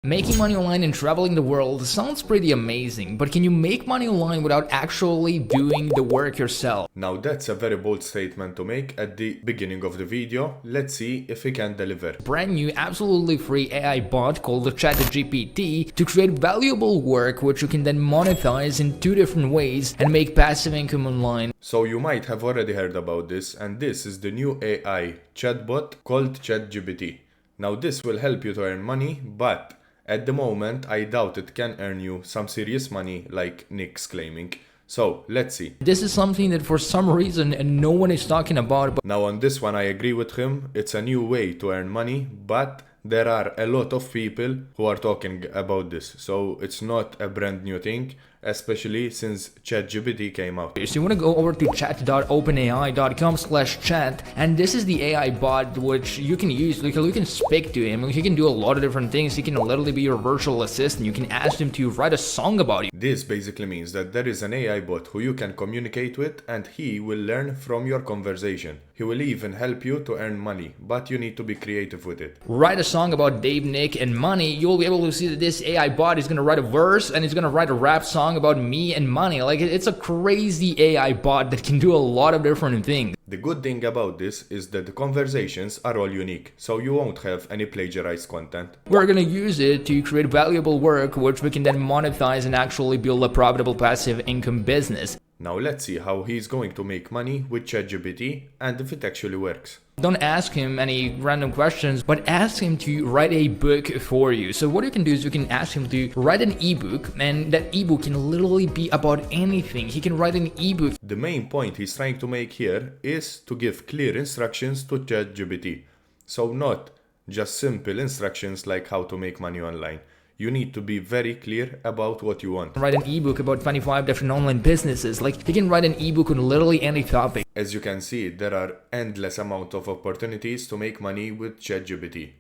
Making money online and traveling the world sounds pretty amazing, but can you make money online without actually doing the work yourself? Now that's a very bold statement to make at the beginning of the video. Let's see if he can deliver. Brand new, absolutely free AI bot called the ChatGPT to create valuable work which you can then monetize in two different ways and make passive income online. So you might have already heard about this, and this is the new AI chatbot called ChatGPT. Now this will help you to earn money, but at the moment, I doubt it can earn you some serious money like Nick's claiming. So, let's see. This is something that for some reason no one is talking about. Now on this one I agree with him, it's a new way to earn money, but there are a lot of people who are talking about this. So it's not a brand new thing, especially since ChatGPT came out. So you want to go over to chat.openai.com/chat, and this is the AI bot which you can use. You can speak to him. He can do a lot of different things. He can literally be your virtual assistant. You can ask him to write a song about you. This basically means that there is an AI bot who you can communicate with, and he will learn from your conversation. He will even help you to earn money, but you need to be creative with it. Write a song about Dave, Nick, and money. You'll be able to see that this AI bot is going to write a verse and it's going to write a rap song about me and money. Like, it's a crazy AI bot that can do a lot of different things. The good thing about this is that the conversations are all unique, so you won't have any plagiarized content. We're gonna use it to create valuable work which we can then monetize and actually build a profitable passive income business. Now let's see how he's going to make money with ChatGPT and if it actually works. Don't ask him any random questions, but ask him to write a book for you. So what you can do is you can ask him to write an ebook, and that ebook can literally be about anything. He can write an ebook. The main point he's trying to make here is to give clear instructions to ChatGPT. So not just simple instructions like how to make money online. You need to be very clear about what you want. Write an ebook about 25 different online businesses. Like, he can write an ebook on literally any topic. As you can see, there are endless amount of opportunities to make money with ChatGPT.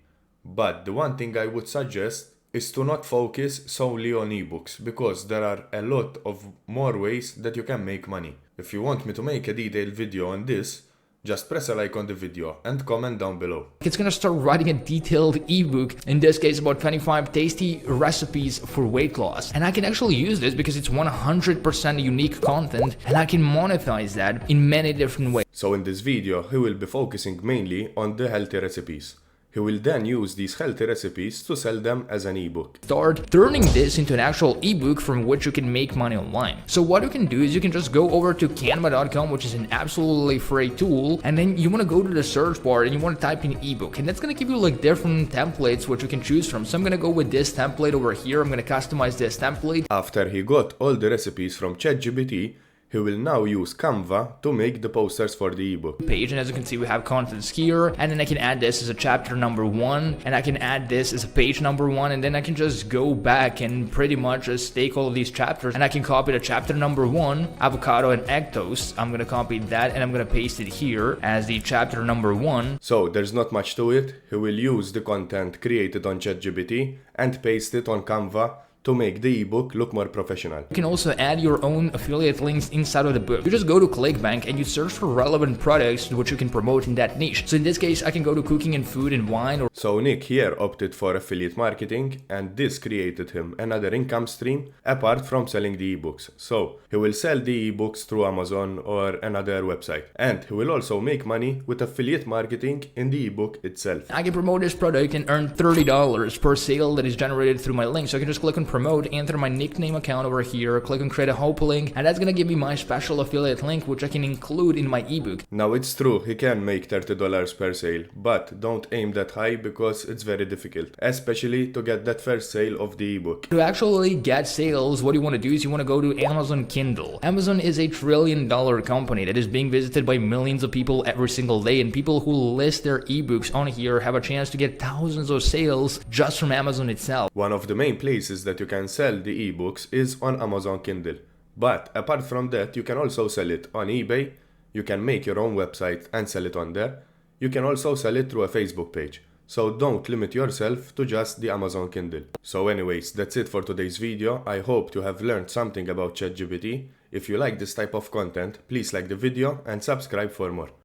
But the one thing I would suggest is to not focus solely on ebooks, because there are a lot of more ways that you can make money. If you want me to make a detailed video on this, just press a like on the video and comment down below. It's gonna start writing a detailed ebook, in this case about 25 tasty recipes for weight loss. And I can actually use this because it's 100% unique content, and I can monetize that in many different ways. So in this video, he will be focusing mainly on the healthy recipes. He will then use these healthy recipes to sell them as an ebook. Start turning this into an actual ebook from which you can make money online. So what you can do is you can just go over to canva.com, which is an absolutely free tool, and then you want to go to the search bar and you want to type in ebook, and that's going to give you like different templates which you can choose from. So I'm going to go with this template over here. I'm going to customize this template. After he got all the recipes from ChatGPT, he will now use Canva to make the posters for the ebook page, and as you can see we have contents here, and then I can add this as a chapter number 1, and I can add this as a page number 1, and then I can just go back and pretty much just take all of these chapters, and I can copy the chapter number 1, avocado and egg toast. I'm gonna copy that and I'm gonna paste it here as the chapter number 1. So there's not much to it. He will use the content created on ChatGPT and paste it on Canva to make the ebook look more professional. You can also add your own affiliate links inside of the book. You just go to ClickBank and you search for relevant products which you can promote in that niche. So in this case, I can go to cooking and food and wine. So Nick here opted for affiliate marketing, and this created him another income stream apart from selling the ebooks. So he will sell the ebooks through Amazon or another website, and he will also make money with affiliate marketing in the ebook itself. I can promote this product and earn $30 per sale that is generated through my link. So I can just click on promote, enter my nickname account over here, click on create a hope link, and that's gonna give me my special affiliate link which I can include in my ebook. Now it's true, he can make $30 per sale, but don't aim that high because it's very difficult, especially to get that first sale of the ebook. To actually get sales, what you want to do is you want to go to Amazon Kindle. Amazon is a $1 trillion company that is being visited by millions of people every single day, and people who list their ebooks on here have a chance to get thousands of sales just from Amazon itself. One of the main places that you can sell the ebooks is on Amazon Kindle. But apart from that, you can also sell it on eBay. You can make your own website and sell it on there. You can also sell it through a Facebook page. So don't limit yourself to just the Amazon Kindle. So anyways, that's it for today's video. I hope you have learned something about ChatGPT. If you like this type of content, please like the video and subscribe for more.